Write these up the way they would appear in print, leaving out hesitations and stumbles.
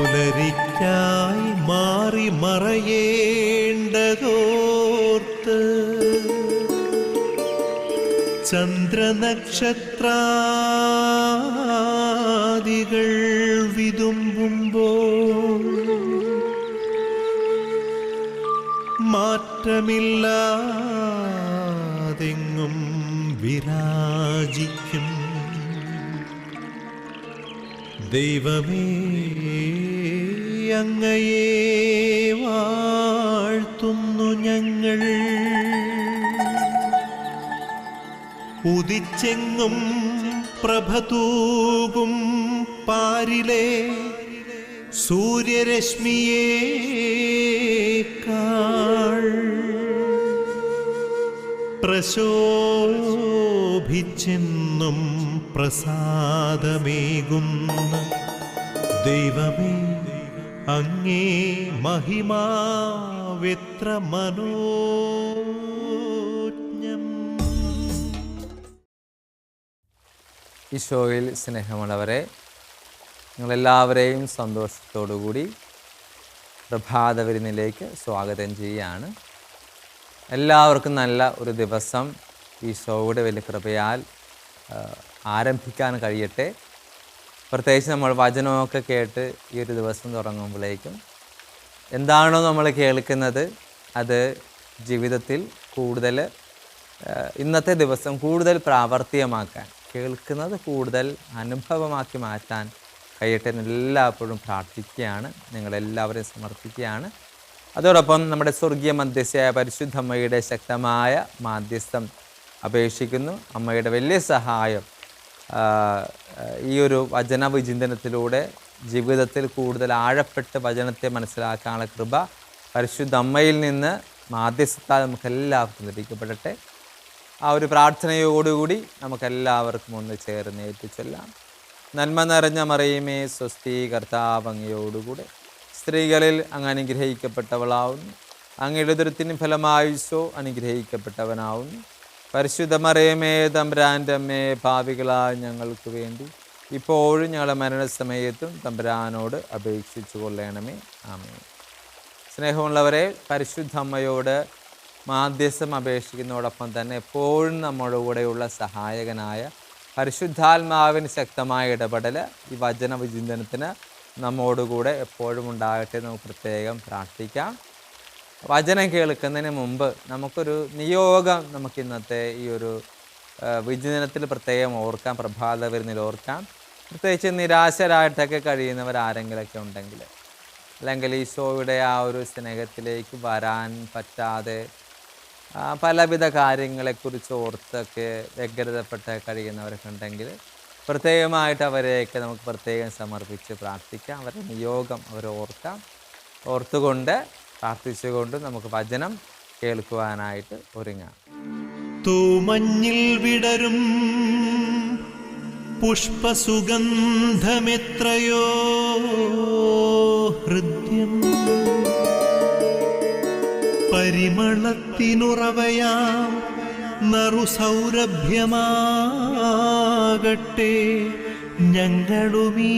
പുലരിക്കായി മാറി മറയേണ്ടതോർത്ത് ചന്ദ്രനക്ഷത്രാദികൾ വിതുമ്പുമ്പോൾ മാറ്റമില്ലാതെങ്ങും വിരാജിക്കും ദൈവമേ, അങ്ങയെ വാഴ്ത്തുന്നു ഞങ്ങൾ. ഉദിച്ചെങ്ങും പ്രഭതൂകും പാരിലെ സൂര്യരശ്മിയേക്കാൾ പ്രശോഭിച്ചെന്നും പ്രസാദമേകുന്ന ദൈവമേ, അങ്ങേ മഹിമാവെത്ര മനോജ്ഞം. ഈശോയിൽ സ്നേഹമുള്ളവരെ, നിങ്ങളെല്ലാവരെയും സന്തോഷത്തോടുകൂടി പ്രഭാത വിരുന്നിലേക്ക് സ്വാഗതം ചെയ്യുകയാണ്. എല്ലാവർക്കും നല്ല ഒരു ദിവസം ഈശോയുടെ വലിയ കൃപയാൽ ആരംഭിക്കാൻ കഴിയട്ടെ. പ്രത്യേകിച്ച് നമ്മൾ വചനമൊക്കെ കേട്ട് ഈ ഒരു ദിവസം തുടങ്ങുമ്പോഴേക്കും എന്താണോ നമ്മൾ കേൾക്കുന്നത് അത് ജീവിതത്തിൽ കൂടുതൽ ഇന്നത്തെ ദിവസം കൂടുതൽ പ്രാവർത്തികമാക്കാൻ, കേൾക്കുന്നത് കൂടുതൽ അനുഭവമാക്കി മാറ്റാൻ കഴിയട്ടെ എന്ന് എല്ലായ്പ്പോഴും പ്രാർത്ഥിക്കുകയാണ്, നിങ്ങളെല്ലാവരെയും സമർപ്പിക്കുകയാണ്. അതോടൊപ്പം നമ്മുടെ സ്വർഗീയ മധ്യസ്ഥയായ പരിശുദ്ധമ്മയുടെ ശക്തമായ മാധ്യസ്ഥം അപേക്ഷിക്കുന്നു. അമ്മയുടെ വലിയ സഹായം ഈ ഒരു വചന വിചിന്തനത്തിലൂടെ ജീവിതത്തിൽ കൂടുതൽ ആഴപ്പെട്ട് വചനത്തെ മനസ്സിലാക്കാനുള്ള കൃപ പരിശുദ്ധ അമ്മയിൽ നിന്ന് മാധ്യസ്ഥത്താൽ നമുക്കെല്ലാവർക്കും ലഭിക്കപ്പെടട്ടെ. ആ ഒരു പ്രാർത്ഥനയോടുകൂടി നമുക്കെല്ലാവർക്കും ഒന്ന് ചേർന്ന് ഏറ്റുചൊല്ലാം. നന്മ നിറഞ്ഞ മറിയമേ സ്വസ്തി, കർത്താവ് അങ്ങയോടുകൂടെ സ്ത്രീകളിൽ അങ്ങ് അനുഗ്രഹിക്കപ്പെട്ടവളാവുന്നു. അങ്ങയുടെ ഉദരത്തിന് ഫലമായി ഈശോ അനുഗ്രഹിക്കപ്പെട്ടവനാവുന്നു. പരിശുദ്ധ മറിയമേ തമ്പുരാൻ്റെ അമ്മേ, പാപികളായ ഞങ്ങൾക്ക് വേണ്ടി ഇപ്പോഴും ഞങ്ങളുടെ മരണസമയത്തും തമ്പുരാനോട് അപേക്ഷിച്ചു കൊള്ളണമേ. ആമേൻ. സ്നേഹമുള്ളവരെ, പരിശുദ്ധ അമ്മയോട് മാധ്യസ്ഥം അപേക്ഷിക്കുന്നതോടൊപ്പം തന്നെ എപ്പോഴും നമ്മുടെ കൂടെയുള്ള സഹായകനായ പരിശുദ്ധാത്മാവിന് ശക്തമായ ഇടപെടൽ ഈ വചന വിചിന്തനത്തിന് നമ്മോടുകൂടെ എപ്പോഴും ഉണ്ടാകട്ടെ. നമുക്ക് പ്രത്യേകം പ്രാർത്ഥിക്കാം. വചനം കേൾക്കുന്നതിന് മുമ്പ് നമുക്കൊരു നിയോഗം നമുക്ക് ഇന്നത്തെ ഈ ഒരു വിചിന്തനത്തിൽ പ്രത്യേകം ഓർക്കാം, പ്രഭാത വിരുന്നിൽ ഓർക്കാം. പ്രത്യേകിച്ച് നിരാശരായിട്ടൊക്കെ കഴിയുന്നവരാരെങ്കിലൊക്കെ ഉണ്ടെങ്കിൽ, അല്ലെങ്കിൽ ഈശോയുടെ ആ ഒരു സ്നേഹത്തിലേക്ക് വരാൻ പറ്റാതെ പലവിധ കാര്യങ്ങളെക്കുറിച്ച് ഓർത്തൊക്കെ വ്യഗ്രതപ്പെട്ട് കഴിയുന്നവരൊക്കെ ഉണ്ടെങ്കിൽ പ്രത്യേകമായിട്ട് അവരെയൊക്കെ നമുക്ക് പ്രത്യേകം സമർപ്പിച്ച് പ്രാർത്ഥിക്കാം. അവരുടെ നിയോഗം അവരെ ഓർത്തുകൊണ്ട് പ്രാർത്ഥിച്ചുകൊണ്ട് നമുക്ക് വചനം കേൾക്കുവാനായിട്ട് ഒരുങ്ങാം. തൂമഞ്ഞിൽ വിടരും പുഷ്പസുഗന്ധമെത്രയോ ഹൃദ്യം, പരിമളത്തിനുറവയാം നറുസൗരഭ്യമാകട്ടെ ഞങ്ങളുമീ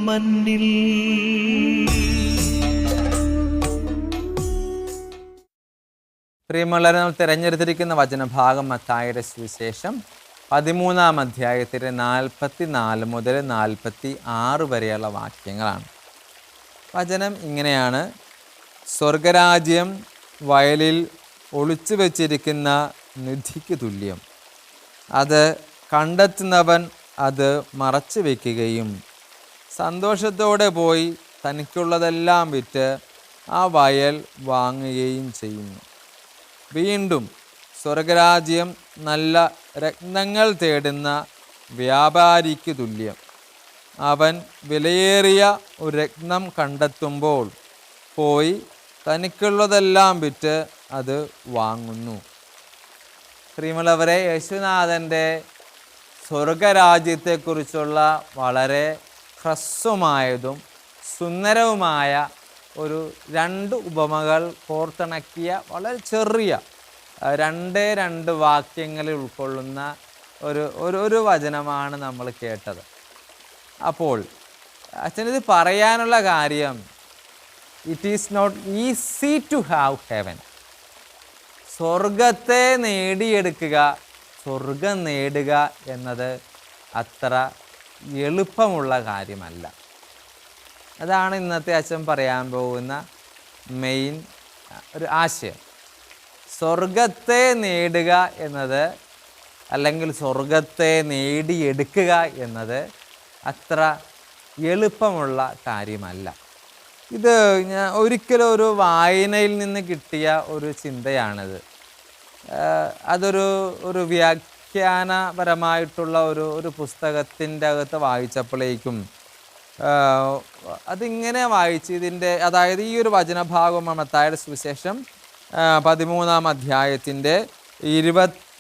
മണ്ണിൽ. പ്രിയമുള്ളവരെ, നമ്മൾ തിരഞ്ഞെടുത്തിരിക്കുന്ന വചനഭാഗം മത്തായിയുടെ സുവിശേഷം 13-ാം അധ്യായത്തിലെ 44 മുതൽ 46 വരെയുള്ള വാക്യങ്ങളാണ്. വചനം ഇങ്ങനെയാണ്: സ്വർഗരാജ്യം വയലിൽ ഒളിച്ചു വച്ചിരിക്കുന്ന നിധിക്ക് തുല്യം. അത് കണ്ടെത്തുന്നവൻ അത് മറച്ചു വയ്ക്കുകയും സന്തോഷത്തോടെ പോയി തനിക്കുള്ളതെല്ലാം വിറ്റ് ആ വയൽ വാങ്ങുകയും ചെയ്യുന്നു. വീണ്ടും സ്വർഗരാജ്യം നല്ല രത്നങ്ങൾ തേടുന്ന വ്യാപാരിക്ക് തുല്യം. അവൻ വിലയേറിയ ഒരു രത്നം കണ്ടെത്തുമ്പോൾ പോയി തനിക്കുള്ളതെല്ലാം വിറ്റ് അത് വാങ്ങുന്നു. പ്രിയമുള്ളവരെ, യേശുനാഥൻ്റെ സ്വർഗരാജ്യത്തെക്കുറിച്ചുള്ള വളരെ ഹ്രസ്വമായതും സുന്ദരവുമായ ഒരു 2 ഉപമകൾ കോർത്തിണക്കിയ വളരെ ചെറിയ 2 വാക്യങ്ങളിൽ ഉൾക്കൊള്ളുന്ന ഒരു വചനമാണ് നമ്മൾ കേട്ടത്. അപ്പോൾ അച്ഛനിത് പറയാനുള്ള കാര്യം, it is not easy to have heaven. സ്വർഗത്തെ നേടിയെടുക്കുക, സ്വർഗം നേടുക എന്നത് അത്ര എളുപ്പമുള്ള കാര്യമല്ല. അതാണ് ഇന്നത്തെ അച്ഛൻ പറയാൻ പോകുന്ന മെയിൻ ഒരു ആശയം. സ്വർഗത്തെ നേടുക എന്നത്, അല്ലെങ്കിൽ സ്വർഗത്തെ നേടിയെടുക്കുക എന്നത് അത്ര എളുപ്പമുള്ള കാര്യമല്ല. ഇത് ഞാൻ ഒരിക്കലും ഒരു വായനയിൽ നിന്ന് കിട്ടിയ ഒരു ചിന്തയാണിത്. അതൊരു വ്യാഖ്യാനപരമായിട്ടുള്ള ഒരു പുസ്തകത്തിൻ്റെ അകത്ത് വായിച്ചപ്പോഴേക്കും അതിങ്ങനെ വായിച്ച് ഇതിൻ്റെ, അതായത് ഈ ഒരു വചനഭാഗമാണ് മത്തായിയുടെ സുവിശേഷം 13-ാം അധ്യായത്തിൻ്റെ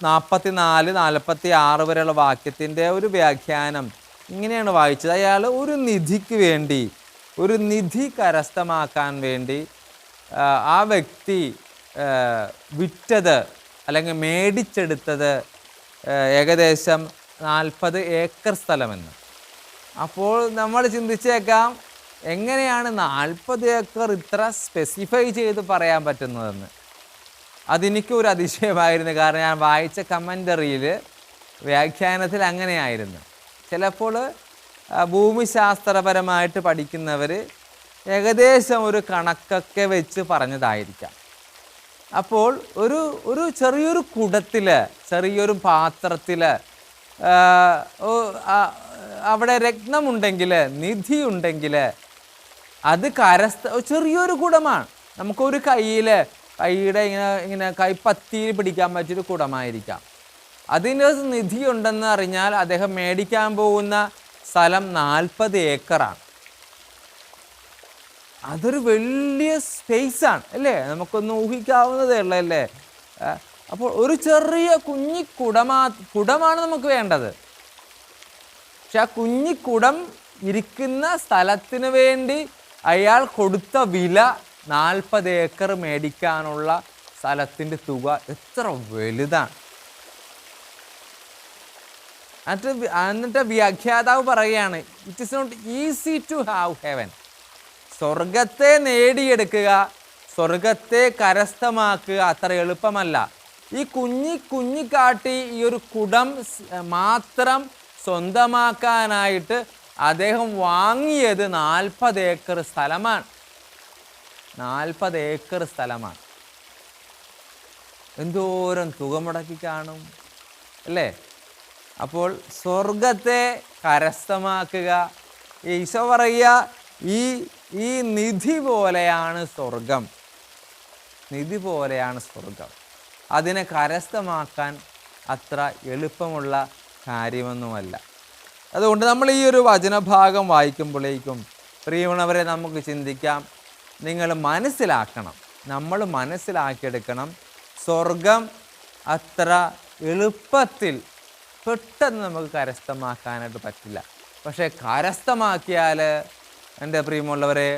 44-46 വരെയുള്ള വാക്യത്തിൻ്റെ ഒരു വ്യാഖ്യാനം ഇങ്ങനെയാണ് വായിച്ചത്. അയാൾ ഒരു നിധിക്ക് വേണ്ടി, ഒരു നിധി കരസ്ഥമാക്കാൻ വേണ്ടി ആ വ്യക്തി വിറ്റത് അല്ലെങ്കിൽ മേടിച്ചെടുത്തത് ഏകദേശം 40 ഏക്കർ സ്ഥലമെന്ന്. അപ്പോൾ നമ്മൾ ചിന്തിച്ചേക്കാം, എങ്ങനെയാണ് 40 ഏക്കർ ഇത്ര സ്പെസിഫൈ ചെയ്ത് പറയാൻ പറ്റുന്നതെന്ന്. അതെനിക്കൊരു അതിശയമായിരുന്നു. കാരണം ഞാൻ വായിച്ച കമൻ്ററിയിൽ വ്യാഖ്യാനത്തിൽ അങ്ങനെയായിരുന്നു. ചിലപ്പോൾ ഭൂമിശാസ്ത്രപരമായിട്ട് പഠിക്കുന്നവർ ഏകദേശം ഒരു കണക്കൊക്കെ വെച്ച് പറഞ്ഞതായിരിക്കാം. അപ്പോൾ ഒരു ചെറിയൊരു കുടത്തിൽ, ചെറിയൊരു പാത്രത്തിൽ അവിടെ രത്നമുണ്ടെങ്കിൽ, നിധിയുണ്ടെങ്കിൽ അത് ചെറിയൊരു കുടമാണ്. നമുക്കൊരു കൈയുടെ ഇങ്ങനെ കൈപ്പത്തിയിൽ പിടിക്കാൻ പറ്റിയൊരു കുടമായിരിക്കാം. അതിൻ്റെ നിധിയുണ്ടെന്ന് അറിഞ്ഞാൽ അദ്ദേഹം മേടിക്കാൻ പോകുന്ന സ്ഥലം 40 ഏക്കറാണ്. അതൊരു വലിയ സ്പേസാണ് അല്ലേ, നമുക്കൊന്ന് ഊഹിക്കാവുന്നതേ ഉള്ളല്ലേ. അപ്പോൾ ഒരു ചെറിയ കുടമാണ് നമുക്ക് വേണ്ടത്. പക്ഷെ ആ കുഞ്ഞിക്കുടം ഇരിക്കുന്ന സ്ഥലത്തിന് വേണ്ടി അയാൾ കൊടുത്ത വില 40 ഏക്കർ മേടിക്കാനുള്ള സ്ഥലത്തിൻ്റെ തുക എത്ര വലുതാണ്. എന്നിട്ട് വ്യാഖ്യാതാവ് പറയുകയാണ്, it is not easy to have heaven. സ്വർഗത്തെ നേടിയെടുക്കുക, സ്വർഗത്തെ കരസ്ഥമാക്കുക അത്ര എളുപ്പമല്ല. ഈ കുഞ്ഞിക്കാട്ടി ഈ ഒരു കുടം മാത്രം സ്വന്തമാക്കാനായിട്ട് അദ്ദേഹം വാങ്ങിയത് 40 ഏക്കർ സ്ഥലമാണ്. 40 ഏക്കർ സ്ഥലമാണ്. എന്തോരം തുക മുടക്കി കാണും അല്ലേ. അപ്പോൾ സ്വർഗത്തെ കരസ്ഥമാക്കുക, ഈശോ പറയുക, ഈ നിധി പോലെയാണ് സ്വർഗം. നിധി പോലെയാണ് സ്വർഗം. അതിനെ കരസ്ഥമാക്കാൻ അത്ര എളുപ്പമുള്ള കാര്യമൊന്നുമല്ല. അതുകൊണ്ട് നമ്മൾ ഈ ഒരു വചനഭാഗം വായിക്കുമ്പോഴേക്കും പ്രിയമുള്ളവരെ നമുക്ക് ചിന്തിക്കാം, നിങ്ങൾ മനസ്സിലാക്കണം, നമ്മൾ മനസ്സിലാക്കിയെടുക്കണം, സ്വർഗം അത്ര എളുപ്പത്തിൽ പെട്ടെന്ന് നമുക്ക് കരസ്ഥമാക്കാനായിട്ട് പറ്റില്ല. പക്ഷേ കരസ്ഥമാക്കിയാൽ എൻ്റെ പ്രിയമുള്ളവരെ,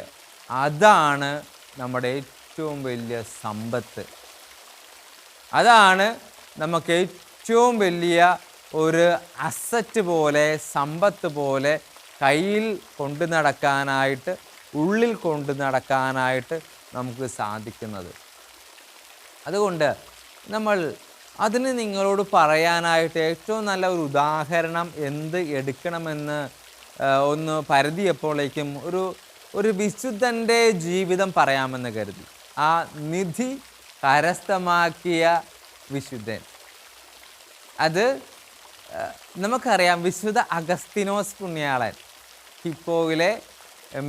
അതാണ് നമ്മുടെ ഏറ്റവും വലിയ സമ്പത്ത്. അതാണ് നമുക്ക് ഏറ്റവും വലിയ ഒരു അസറ്റ് പോലെ, സമ്പത്ത് പോലെ കയ്യിൽ കൊണ്ടു നടക്കാനായിട്ട്, ഉള്ളിൽ കൊണ്ടു നടക്കാനായിട്ട് നമുക്ക് സാധിക്കുന്നത്. അതുകൊണ്ട് നമ്മൾ അതിന് നിങ്ങളോട് പറയാനായിട്ട് ഏറ്റവും നല്ല ഒരു ഉദാഹരണം എന്ത് എടുക്കണമെന്ന് ഒന്ന് പരതിയപ്പോഴേക്കും ഒരു വിശുദ്ധൻ്റെ ജീവിതം പറയാമെന്ന് കരുതി. ആ നിധി കരസ്ഥമാക്കിയ വിശുദ്ധൻ, അത് നമുക്കറിയാം, വിശുദ്ധ അഗസ്തീനോസ് പുണ്യാളൻ, ഹിപ്പോയിലെ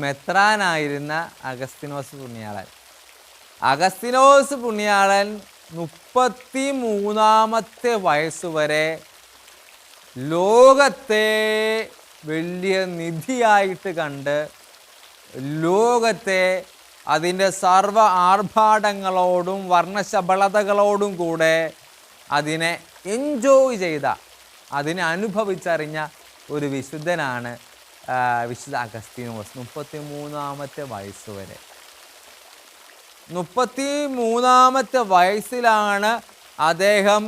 മെത്രാനായിരുന്ന അഗസ്തീനോസ് പുണ്യാളൻ. അഗസ്തീനോസ് പുണ്യാളൻ 33-ാമത്തെ വയസ്സുവരെ ലോകത്തെ വലിയ നിധിയായിട്ട് കണ്ട്, ലോകത്തെ അതിൻ്റെ സർവ്വ ആർഭാടങ്ങളോടും വർണ്ണശബളതകളോടും കൂടെ അതിനെ എൻജോയ് ചെയ്ത, അതിനെ അനുഭവിച്ചറിഞ്ഞ ഒരു വിശുദ്ധനാണ് വിശുദ്ധ അഗസ്തീനോസ്. 33-ാമത്തെ വയസ്സുവരെ, 33-ാമത്തെ വയസ്സിലാണ് അദ്ദേഹം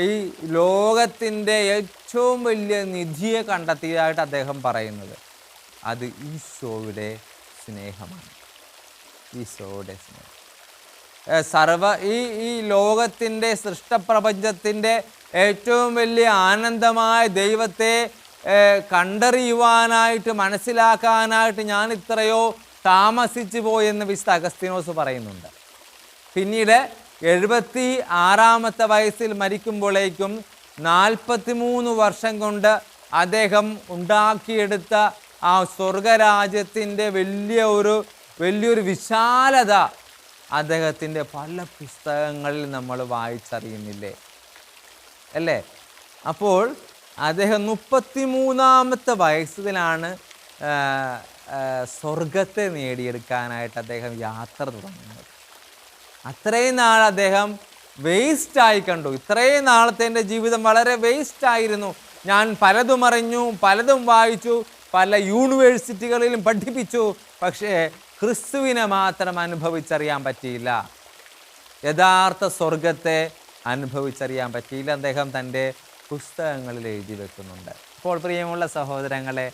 ഈ ലോകത്തിൻ്റെ ഏറ്റവും വലിയ നിധിയെ കണ്ടെത്തിയതായിട്ട് അദ്ദേഹം പറയുന്നത്. അത് ഈശോയുടെ സ്നേഹമാണ്. ഈശോയുടെ സ്നേഹം ഈ ലോകത്തിൻ്റെ സൃഷ്ടപ്രപഞ്ചത്തിൻ്റെ ഏറ്റവും വലിയ ആനന്ദമായ ദൈവത്തെ കണ്ടറിയുവാനായിട്ട്, മനസ്സിലാക്കാനായിട്ട് ഞാൻ ഇത്രയോ താമസിച്ചു പോയെന്ന് വിശുദ്ധ അഗസ്തീനോസ് പറയുന്നുണ്ട്. പിന്നീട് 76-ാമത്തെ വയസ്സിൽ മരിക്കുമ്പോഴേക്കും 43 വർഷം കൊണ്ട് അദ്ദേഹം ഉണ്ടാക്കിയെടുത്ത ആ സ്വർഗരാജ്യത്തിൻ്റെ വലിയൊരു വിശാലത അദ്ദേഹത്തിൻ്റെ പല പുസ്തകങ്ങളിൽ നമ്മൾ വായിച്ചറിയുന്നില്ലേ അല്ലേ? അപ്പോൾ അദ്ദേഹം 33-ാമത്തെ വയസ്സിലാണ് സ്വർഗത്തെ നേടിയെടുക്കാനായിട്ട് അദ്ദേഹം യാത്ര തുടങ്ങുന്നത്. അത്രയും നാൾ അദ്ദേഹം വേസ്റ്റായി കണ്ടു. ഇത്രയും നാളത്തെ എൻ്റെ ജീവിതം വളരെ വേസ്റ്റായിരുന്നു. ഞാൻ പലതും അറിഞ്ഞു, പലതും വായിച്ചു, പല യൂണിവേഴ്സിറ്റികളിലും പഠിപ്പിച്ചു. പക്ഷേ ക്രിസ്തുവിനെ മാത്രം അനുഭവിച്ചറിയാൻ പറ്റിയില്ല. യഥാർത്ഥ സ്വർഗത്തെ അനുഭവിച്ചറിയാൻ പറ്റിയില്ല. അദ്ദേഹം തൻ്റെ പുസ്തകങ്ങളിൽ എഴുതി വെക്കുന്നുണ്ട്. അപ്പോൾ പ്രിയമുള്ള സഹോദരങ്ങളെ,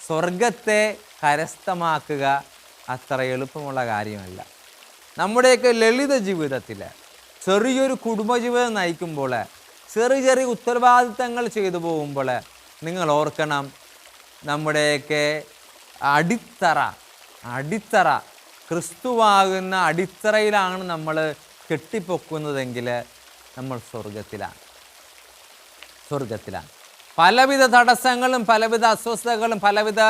സ്വർഗത്തെ കരസ്ഥമാക്കുക അത്ര എളുപ്പമുള്ള കാര്യമല്ല. നമ്മുടെയൊക്കെ ലളിത ജീവിതത്തിൽ ചെറിയൊരു കുടുംബജീവിതം നയിക്കുമ്പോൾ, ചെറിയ ഉത്തരവാദിത്തങ്ങൾ ചെയ്തു പോകുമ്പോൾ നിങ്ങൾ ഓർക്കണം, നമ്മുടെയൊക്കെ അടിത്തറ ക്രിസ്തുവാകുന്ന അടിത്തറയിലാണ് നമ്മൾ കെട്ടിപ്പൊക്കുന്നതെങ്കിൽ നമ്മൾ സ്വർഗത്തിലാണ്. പലവിധ തടസ്സങ്ങളും പലവിധ അസ്വസ്ഥതകളും പലവിധ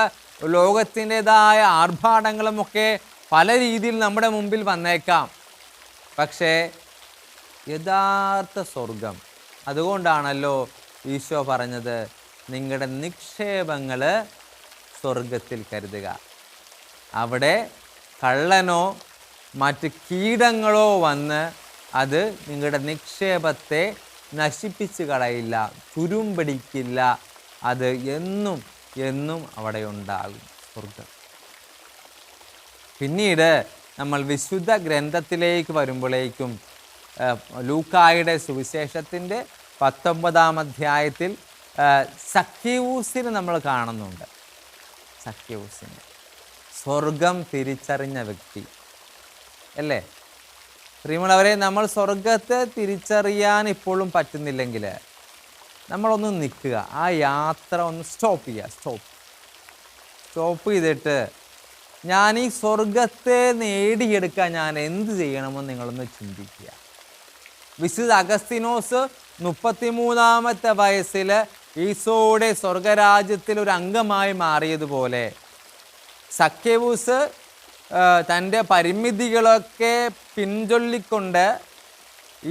ലോകത്തിൻ്റെതായ ആർഭാടങ്ങളും ഒക്കെ പല രീതിയിൽ നമ്മുടെ മുമ്പിൽ വന്നേക്കാം. പക്ഷേ യഥാർത്ഥ സ്വർഗം, അതുകൊണ്ടാണല്ലോ ഈശോ പറഞ്ഞത്, നിങ്ങളുടെ നിക്ഷേപങ്ങൾ സ്വർഗത്തിൽ കരുതുക. അവിടെ കള്ളനോ മറ്റ് കീടങ്ങളോ വന്ന് അത് നിങ്ങളുടെ നിക്ഷേപത്തെ നശിപ്പിച്ച് കളയില്ല, തുരുമ്പടിക്കില്ല. അത് എന്നും അവിടെ ഉണ്ടാകും സ്വർഗം. പിന്നീട് നമ്മൾ വിശുദ്ധ ഗ്രന്ഥത്തിലേക്ക് വരുമ്പോഴേക്കും ലൂക്കായുടെ സുവിശേഷത്തിൻ്റെ 19-ാം അധ്യായത്തിൽ സഖ്യവൂസിനെ നമ്മൾ കാണുന്നുണ്ട്. സഖ്യവൂസിനെ സ്വർഗം തിരിച്ചറിഞ്ഞ വ്യക്തി അല്ലേ? പ്രിയമുള്ളവരെ, നമ്മൾ സ്വർഗത്തെ തിരിച്ചറിയാൻ ഇപ്പോഴും പറ്റുന്നില്ലെങ്കിൽ നമ്മളൊന്ന് നിൽക്കുക, ആ യാത്ര ഒന്ന് സ്റ്റോപ്പ് ചെയ്തിട്ട് ഞാൻ ഈ സ്വർഗത്തെ നേടിയെടുക്കാൻ ഞാൻ എന്ത് ചെയ്യണമെന്ന് നിങ്ങളൊന്ന് ചിന്തിക്കുക. വിശുദ്ധ അഗസ്തീനോസ് 33-ാമത്തെ വയസ്സിൽ ഈശോയുടെ സ്വർഗരാജ്യത്തിൽ ഒരു അംഗമായി മാറിയതുപോലെ സഖ്യവൂസ് തൻ്റെ പരിമിതികളൊക്കെ പിൻചൊല്ലിക്കൊണ്ട്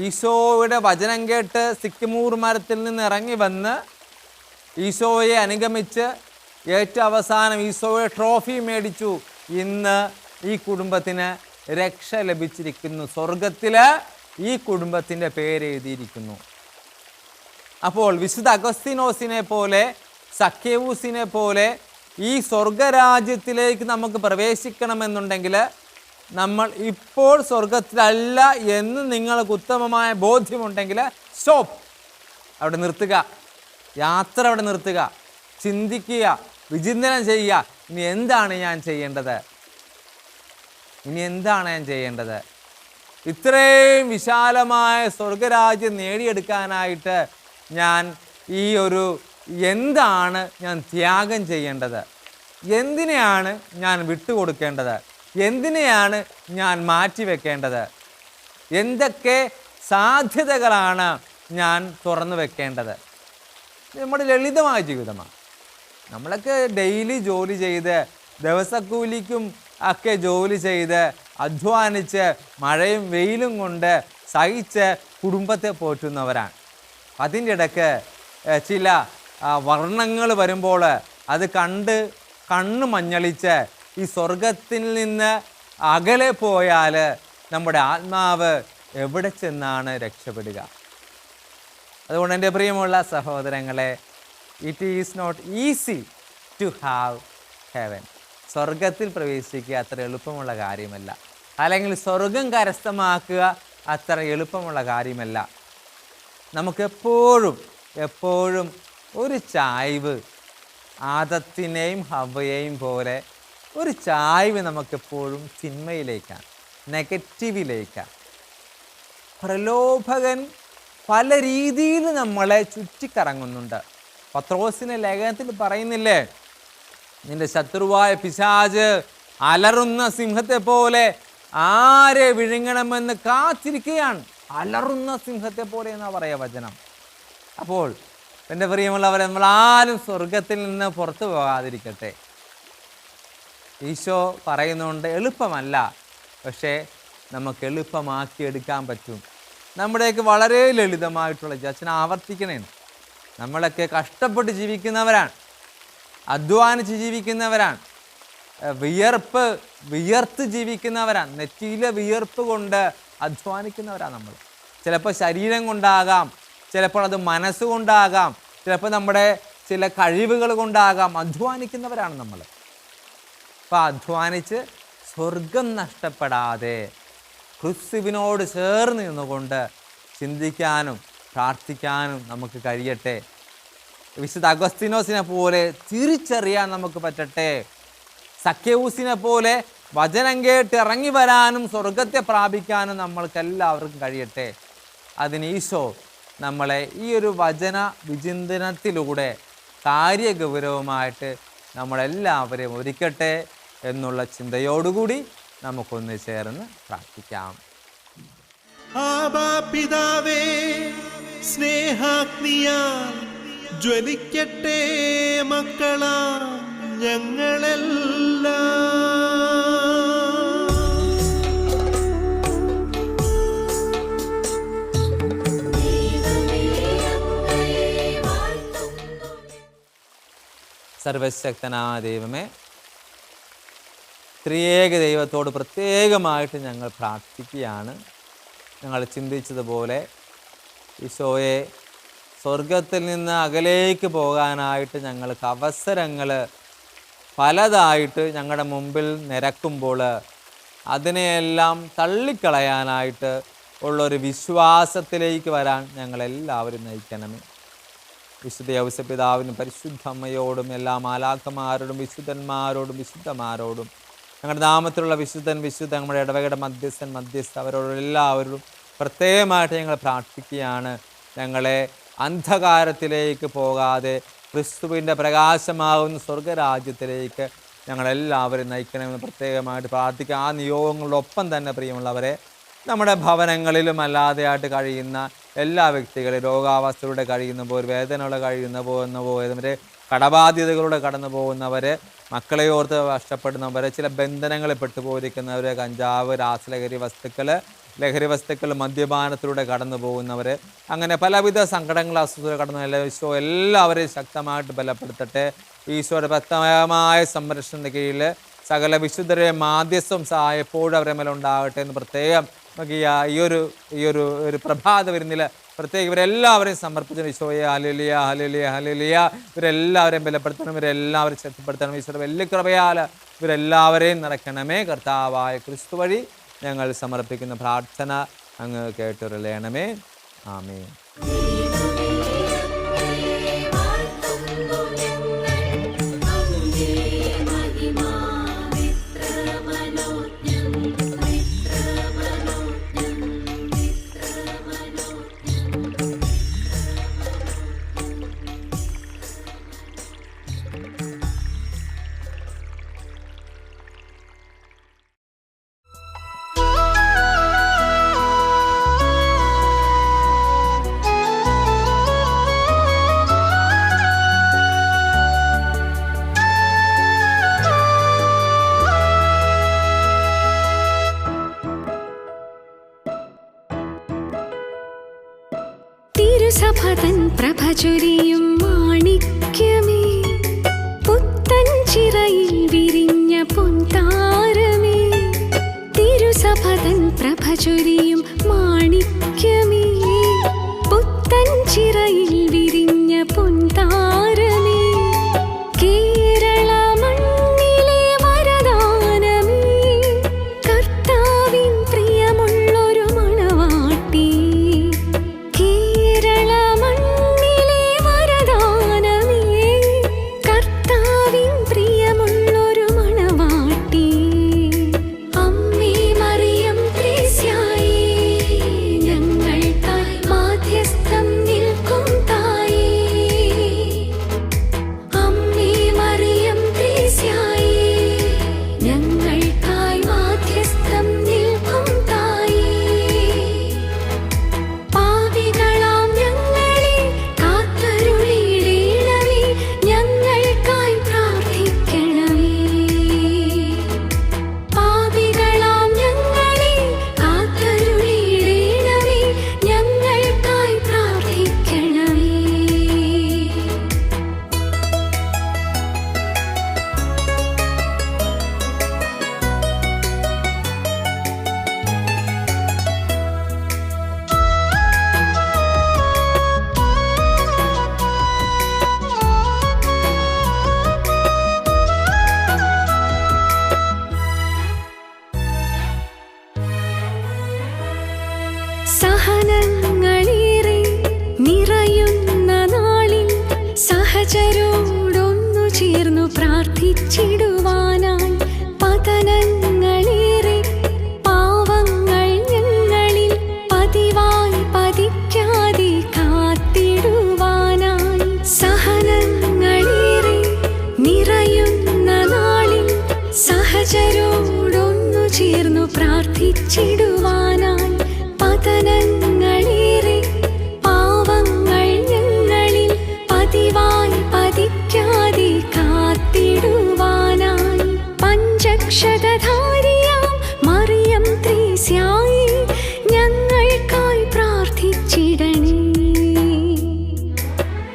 ഈശോയുടെ വചനം കേട്ട് സിക്കിമൂർ മരത്തിൽ നിന്ന് ഇറങ്ങി വന്ന് ഈശോയെ അനുഗമിച്ച് ഏറ്റവും അവസാനം ഈശോയുടെ ട്രോഫി മേടിച്ചു. ഇന്ന് ഈ കുടുംബത്തിന് രക്ഷ ലഭിച്ചിരിക്കുന്നു, സ്വർഗത്തിൽ ഈ കുടുംബത്തിൻ്റെ പേരെഴുതിയിരിക്കുന്നു. അപ്പോൾ വിശുദ്ധ അഗസ്തീനോസിനെ പോലെ സഖ്യവൂസിനെ പോലെ ഈ സ്വർഗരാജ്യത്തിലേക്ക് നമുക്ക് പ്രവേശിക്കണമെന്നുണ്ടെങ്കിൽ നമ്മൾ ഇപ്പോൾ സ്വർഗത്തിലല്ല എന്ന് നിങ്ങൾക്ക് ഉത്തമമായ ബോധ്യമുണ്ടെങ്കിൽ സ്റ്റോപ്പ്, അവിടെ നിർത്തുക, യാത്ര അവിടെ നിർത്തുക, ചിന്തിക്കുക, വിചിന്തനം ചെയ്യുക. ഇനി എന്താണ് ഞാൻ ചെയ്യേണ്ടത്? ഇത്രയും വിശാലമായ സ്വർഗരാജ്യം നേടിയെടുക്കാനായിട്ട് എന്താണ് ഞാൻ ത്യാഗം ചെയ്യേണ്ടത്? എന്തിനെയാണ് ഞാൻ വിട്ടുകൊടുക്കേണ്ടത്? എന്തിനെയാണ് ഞാൻ മാറ്റിവെക്കേണ്ടത്? എന്തൊക്കെ സാധ്യതകളാണ് ഞാൻ തുറന്നു വെക്കേണ്ടത്? നമ്മുടെ ലളിതമായ ജീവിതമാണ്. നമ്മളൊക്കെ ഡെയിലി ജോലി ചെയ്ത് ദിവസക്കൂലിക്കും ഒക്കെ ജോലി ചെയ്ത് അധ്വാനിച്ച് മഴയും വെയിലും കൊണ്ട് സഹിച്ച് കുടുംബത്തെ പോറ്റുന്നവരാണ്. അതിൻ്റെ ഇടയ്ക്ക് ചില വർണ്ണങ്ങൾ വരുമ്പോൾ അത് കണ്ണ് മഞ്ഞളിച്ച് ഈ സ്വർഗത്തിൽ നിന്ന് അകലെ പോയാൽ നമ്മുടെ ആത്മാവ് എവിടെ ചെന്നാണ് രക്ഷപ്പെടുക? അതുകൊണ്ട് എൻ്റെ പ്രിയമുള്ള സഹോദരങ്ങളെ, it is not easy to have heaven. സ്വർഗത്തിൽ പ്രവേശിക്കുക അത്ര എളുപ്പമുള്ള കാര്യമല്ല, അല്ലെങ്കിൽ സ്വർഗം കരസ്ഥമാക്കുക അത്ര എളുപ്പമുള്ള കാര്യമല്ല. നമുക്കെപ്പോഴും ഒരു ചായ്വ് ആദത്തിനെയും ഹവ്വയെയും പോലെ ഒരു ചായ്വ് നമുക്കെപ്പോഴും ചിന്മയിലേക്കാണ്, നെഗറ്റീവിലേക്കാണ്. പ്രലോഭകൻ പല രീതിയിൽ നമ്മളെ ചുറ്റിക്കറങ്ങുന്നുണ്ട്. പത്രോസിന്റെ ലേഖനത്തിൽ പറയുന്നില്ലേ, നിന്റെ ശത്രുവായ പിശാച് അലറുന്ന സിംഹത്തെ പോലെ ആരെ വിഴുങ്ങണമെന്ന് കാത്തിരിക്കുകയാണ്. അലറുന്ന സിംഹത്തെ പോലെ എന്നാ പറയാ വചനം. അപ്പോൾ എൻ്റെ പ്രിയമുള്ളവരെ, നമ്മളാരും സ്വർഗത്തിൽ നിന്ന് പുറത്തു പോകാതിരിക്കട്ടെ. ഈശോ പറയുന്നുണ്ട്, എളുപ്പമല്ല, പക്ഷേ നമുക്ക് എളുപ്പമാക്കിയെടുക്കാൻ പറ്റും. നമ്മുടെയൊക്കെ വളരെ ലളിതമായിട്ടുള്ള അച്ഛൻ ആവർത്തിക്കണേ, നമ്മളൊക്കെ കഷ്ടപ്പെട്ട് ജീവിക്കുന്നവരാണ്, അധ്വാനിച്ച് ജീവിക്കുന്നവരാണ്, വിയർത്ത് ജീവിക്കുന്നവരാണ്, നെറ്റിയിലെ വിയർപ്പ് കൊണ്ട് അധ്വാനിക്കുന്നവരാണ് നമ്മൾ. ചിലപ്പോൾ ശരീരം കൊണ്ടാകാം, ചിലപ്പോൾ അത് മനസ്സുകൊണ്ടാകാം, ചിലപ്പോൾ നമ്മുടെ ചില കഴിവുകൾ കൊണ്ടാകാം അധ്വാനിക്കുന്നവരാണ് നമ്മൾ. അപ്പം അധ്വാനിച്ച് സ്വർഗം നഷ്ടപ്പെടാതെ ക്രിസ്തുവിനോട് ചേർന്ന് നിന്നുകൊണ്ട് ചിന്തിക്കാനും പ്രാർത്ഥിക്കാനും നമുക്ക് കഴിയട്ടെ. വിശുദ്ധ അഗസ്തീനോസിനെ പോലെ തിരിച്ചറിയാൻ നമുക്ക് പറ്റട്ടെ. സക്കേവൂസിനെ പോലെ വചനം കേട്ട് ഇറങ്ങി വരാനും സ്വർഗത്തെ പ്രാപിക്കാനും നമ്മൾക്കെല്ലാവർക്കും കഴിയട്ടെ. അതിന് ഈശോ നമ്മളെ ഈ ഒരു വചന വിചിന്തനത്തിലൂടെ കാര്യഗൗരവമായിട്ട് നമ്മളെല്ലാവരെയും ഒരുക്കട്ടെ എന്നുള്ള ചിന്തയോടുകൂടി നമുക്കൊന്ന് ചേർന്ന് പ്രാർത്ഥിക്കാം. ആബാ പിതാവേ, സ്നേഹാഗ്നിയാൽ ജ്വലിക്കട്ടെ മക്കളാ ഞങ്ങളെല്ലാം. സർവശക്തനായ ദൈവമേ, ത്രിയേക ദൈവത്തോട് പ്രത്യേകമായിട്ട് ഞങ്ങൾ പ്രാർത്ഥിക്കുകയാണ്. ഞങ്ങൾ ചിന്തിച്ചതുപോലെ ഈശോയെ, സ്വർഗത്തിൽ നിന്ന് അകലേക്ക് പോകാനായിട്ട് ഞങ്ങൾക്ക് അവസരങ്ങൾ പലതായിട്ട് ഞങ്ങളുടെ മുമ്പിൽ നിരക്കുമ്പോൾ അതിനെയെല്ലാം തള്ളിക്കളയാനായിട്ട് ഉള്ളൊരു വിശ്വാസത്തിലേക്ക് വരാൻ ഞങ്ങളെല്ലാവരും നയിക്കണമേ. വിശുദ്ധ യൗസപിതാവിനും പരിശുദ്ധ അമ്മയോടും എല്ലാ മാലാഖമാരോടും വിശുദ്ധന്മാരോടും വിശുദ്ധമാരോടും ഞങ്ങളുടെ നാമത്തിലുള്ള വിശുദ്ധൻ നമ്മുടെ ഇടവകയുടെ മധ്യസ്ഥ അവരോടും എല്ലാവരോടും പ്രത്യേകമായിട്ട് ഞങ്ങൾ പ്രാർത്ഥിക്കുകയാണ്. ഞങ്ങളെ അന്ധകാരത്തിലേക്ക് പോകാതെ ക്രിസ്തുവിൻ്റെ പ്രകാശമാകുന്ന സ്വർഗരാജ്യത്തിലേക്ക് ഞങ്ങളെല്ലാവരും നയിക്കണമെന്ന് പ്രത്യേകമായിട്ട് പ്രാർത്ഥിക്കുക. ആ നിയോഗങ്ങളോടൊപ്പം തന്നെ പ്രിയമുള്ളവരെ, നമ്മുടെ ഭവനങ്ങളിലും അല്ലാതെയായിട്ട് കഴിയുന്ന എല്ലാ വ്യക്തികളും രോഗാവസ്ഥയിലൂടെ കഴിയുന്നവർ, വേദനയോടെ പോകുന്നവർ, കടബാധ്യതകളിലൂടെ കടന്നു പോകുന്നവർ, മക്കളെ ഓർത്ത് കഷ്ടപ്പെടുന്നവർ, ചില ബന്ധനങ്ങളിൽ പെട്ടുപോയിരിക്കുന്നവർ, കഞ്ചാവ്, ലഹരി വസ്തുക്കൾ, മദ്യപാനത്തിലൂടെ കടന്നു പോകുന്നവർ, അങ്ങനെ പലവിധ സങ്കടങ്ങൾ, അസ്വസ്ഥത കടന്നു ഈശോ എല്ലാവരെയും ശക്തമായിട്ട് ബലപ്പെടുത്തട്ടെ. ഈശോയുടെ പ്രത്യേകമായ സംരക്ഷണത്തിന് കീഴിൽ സകല വിശുദ്ധരെ മാധ്യസ്ഥം സഹായം എപ്പോഴും അവരെ മേലെ ഉണ്ടാകട്ടെ എന്ന് പ്രത്യേകം നമുക്ക് ഈ ഒരു പ്രഭാത വരുന്നിൽ പ്രത്യേകം ഇവരെല്ലാവരെയും സമർപ്പിച്ചു. ഈശോയെ ഹല്ലേലൂയ ഹല്ലേലൂയ ഹല്ലേലൂയ. ഇവരെല്ലാവരെയും ബലപ്പെടുത്തണം, ഇവരെല്ലാവരും ശക്തിപ്പെടുത്തണം. ഈശോയുടെ വലിയ കൃപയാൽ ഇവരെല്ലാവരെയും നിറയ്ക്കണമേ. കർത്താവായ ക്രിസ്തു വഴി ഞങ്ങൾ സമർപ്പിക്കുന്ന പ്രാർത്ഥന അങ്ങ് കേട്ടുരളയണമേ. ആമേൻ. സഭതൻ പ്രഭചൊരിയും മാണിക്യമേ, പുത്തൻ ചിറയിൽ വിരിഞ്ഞ പൊൻതാരമേ. തിരുസഭതൻ പ്രഭചൊരിയും മാണിക്യമേ, പുത്തൻ ചിറയിൽ വിരിഞ്ഞ പൊൻതാരമേ. കേരള മണ്ണിലെ വരദാനമേ, കർത്താവിൻ പ്രിയമുള്ളൊരു മണവാട്ടി. കേരള മണ്ണിലെ വരദാനമേ, കർത്താവിൻ പ്രാർത്ഥിച്ചിടുവാനായി പതനങ്ങളേറെ പാവങ്ങൾ ഞങ്ങളിൽ പതിവായി പതിക്കാതെ കാത്തിടുവാനായി സഹനങ്ങളേറെ നിറയുന്ന നാളിൽ സഹചരോടൊന്നു ചേർന്നു പ്രാർത്ഥിച്ചിടുവാനായി പതനങ്ങളേറെ പാവങ്ങൾ ഞങ്ങളിൽ പതിവായി പതിക്കാതെ കാത്തിടുവാനായി പഞ്ചക്ഷതധാരിയാം മറിയം ത്രേസ്യായി ഞങ്ങൾക്കായി പ്രാർത്ഥിച്ചിടണേ.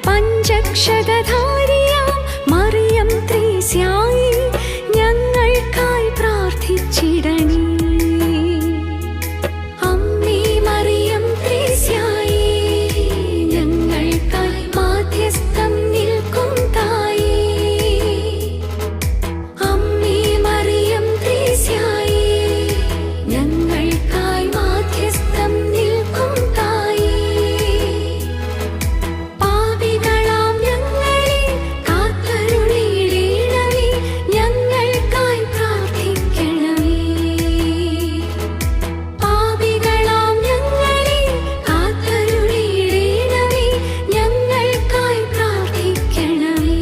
പഞ്ചക്ഷതധാരിയാം മറിയം ത്രേസ്യായി ഞങ്ങൾക്കായി പ്രാർത്ഥിച്ചിടണേ. അമ്മേ മറിയം ത്രേസ്യായി ഞങ്ങൾക്കായി മാധ്യസ്ഥം നിൽക്കും തായേ. അമ്മേ മറിയം ത്രേസ്യായി ഞങ്ങൾക്കായി മാധ്യസ്ഥം നിൽക്കും തായേ. പാപികളാം ഞങ്ങളെ കാത്തരുളിയിടണമേ, ഞങ്ങൾക്കായി പ്രാർത്ഥിക്കണമേ. പാപികളാം ഞങ്ങളെ കാത്തരുളിയിടണമേ, ഞങ്ങൾക്കായി പ്രാർത്ഥിക്കണമേ.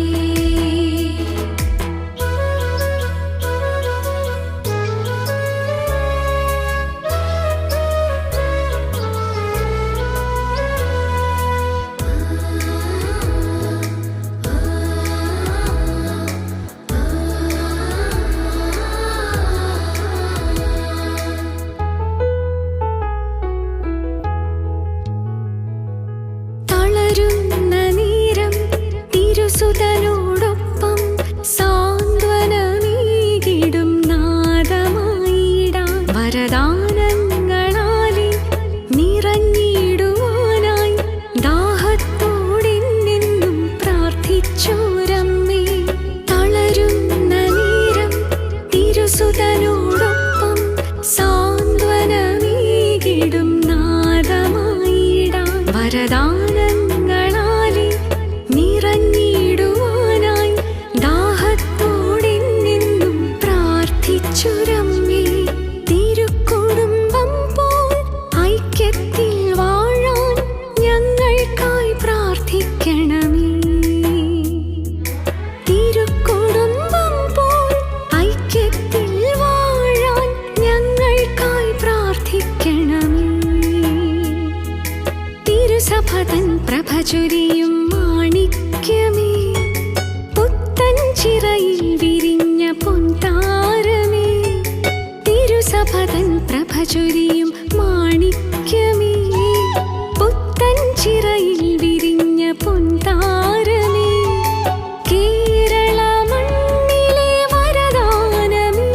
തളരുന്ന നേരം തിരുസുതനോടൊപ്പം സാന്ത്വനമേകിടും നാദമായിടാൻ വരദാനങ്ങളാലെ നിറഞ്ഞിടുവാനായി ദാഹത്തോടെന്നെന്നും പ്രാർത്ഥിച്ചോരമ്മേ. തളരുന്ന നേരം തിരുസുതനോടൊപ്പം സാന്ത്വനമേകിടും നാദമായിടാൻ വരദാനങ്ങളാലെ നിറഞ്ഞിടുവാനായി ദാഹത്തോടെന്നെന്നും പ്രാർത്ഥിച്ചൊരമ്മേ. തിരുക്കുടുംബം പോൽ ഐക്യത്തിൽ വാഴാൻ ഞങ്ങൾക്കായി പ്രാർത്ഥിക്കണമേ. തിരുക്കുടുംബം പോൽ ഐക്യത്തിൽ വാഴാൻ ഞങ്ങൾക്കായി പ്രാർത്ഥിക്കണമേ. തിരുസഭതൻ പ്രഭ ചൊരിയും മാണിക്യമേ, പുത്തൻ ചിറയിൽ വിരിഞ്ഞ പൊൻതാരമേ. തിരുസഭതൻ പ്രഭ ചൊരിയും മാണിക്യമേ, പുത്തൻ ചിറയിൽ വിരിഞ്ഞ പൊൻതാരമേ. കേരള മണ്ണിലെ വരദാനമേ,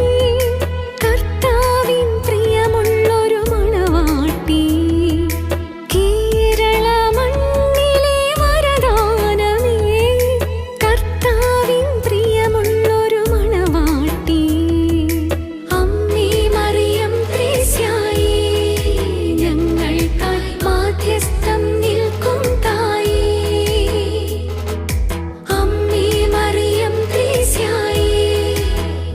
കർത്താവിൻ പ്രിയമുള്ളൊരു മണവാട്ടി. കേരള മണ്ണിലെ വരദാനമേ, കർത്താവിൻ പ്രിയമുള്ളൊരു മണവാട്ടി. അമ്മേ മറിയം ത്രേസ്യായി ഞങ്ങൾക്കായി മാധ്യസ്ഥം നിൽക്കും തായേ. അമ്മേ മറിയം ത്രേസ്യായി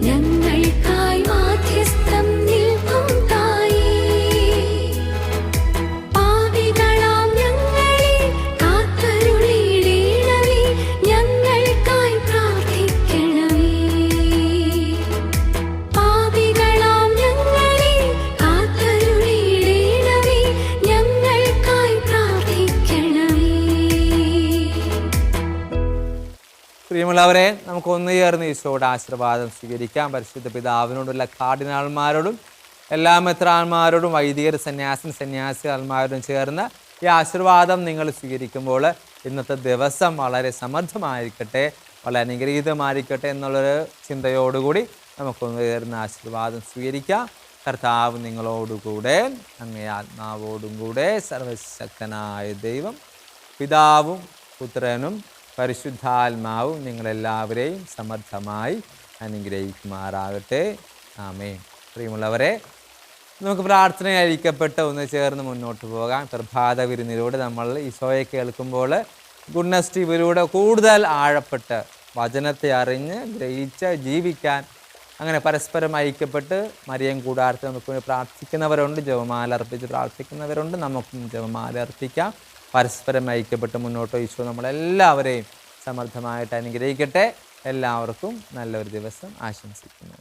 ഞങ്ങൾക്കായി മാധ്യസ്ഥം നിൽക്കും തായേ. പാപികളാം ഞങ്ങളെ കാത്തരുളിയിടണമേ, ഞങ്ങൾക്കായി പ്രാർത്ഥിക്കണമേ. പാപികളാം ഞങ്ങളെ കാത്തരുളിയിടണമേ, ഞങ്ങൾക്കായി പ്രാർത്ഥിക്കണമേ. പ്രിയമുള്ളവരെ, നമുക്ക് ഒന്ന് ചേർന്ന് ഈശോയുടെ ആശീർവാദം സ്വീകരിക്കാം. പരിശുദ്ധ പിതാവിനോടുള്ള കാർഡിനാൾമാരോടും എല്ലാ മെത്രാന്മാരോടും വൈദികർ സന്യാസിമാരോടും ചേർന്ന് ഈ ആശീർവാദം നിങ്ങൾ സ്വീകരിക്കുമ്പോൾ ഇന്നത്തെ ദിവസം വളരെ സമൃദ്ധമായിരിക്കട്ടെ, വളരെ അനുഗ്രഹീതമായിരിക്കട്ടെ എന്നുള്ളൊരു ചിന്തയോടുകൂടി നമുക്കൊന്ന് ചേർന്ന് ആശീർവാദം സ്വീകരിക്കാം. കർത്താവ് നിങ്ങളോടുകൂടെ, അങ്ങേ ആത്മാവോടും കൂടെ സർവശക്തനായ ദൈവം പിതാവും പുത്രനും പരിശുദ്ധാത്മാവും നിങ്ങളെല്ലാവരെയും സമർത്ഥമായി അനുഗ്രഹിക്കുമാറാകട്ടെ. ആമേൻ. പ്രിയമുള്ളവരെ, നമുക്ക് പ്രാർത്ഥന അയക്കപ്പെട്ട് ഒന്ന് ചേർന്ന് മുന്നോട്ട് പോകാം. പ്രഭാത വിരുന്നിലൂടെ നമ്മൾ ഈശോയെ കേൾക്കുമ്പോൾ ഗുഡ്നസ് ടിവിയിലൂടെ കൂടുതൽ ആഴപ്പെട്ട് വചനത്തെ അറിഞ്ഞ് ഗ്രഹിച്ച് ജീവിക്കാൻ അങ്ങനെ പരസ്പരം ഐക്യപ്പെട്ട് മരിയൻ കൂടാരത്തിൽ നമുക്ക് വേണ്ടി പ്രാർത്ഥിക്കുന്നവരുണ്ട്, ജപമാല അർപ്പിച്ച് പ്രാർത്ഥിക്കുന്നവരുണ്ട്. നമുക്കും ജപമാല അർപ്പിക്കാം. പരസ്പരം ഐക്യപ്പെട്ട് മുന്നോട്ട് ഈശോ നമ്മളെല്ലാവരെയും സമൃദ്ധമായിട്ട് അനുഗ്രഹിക്കട്ടെ. എല്ലാവർക്കും നല്ലൊരു ദിവസം ആശംസിക്കുന്നു.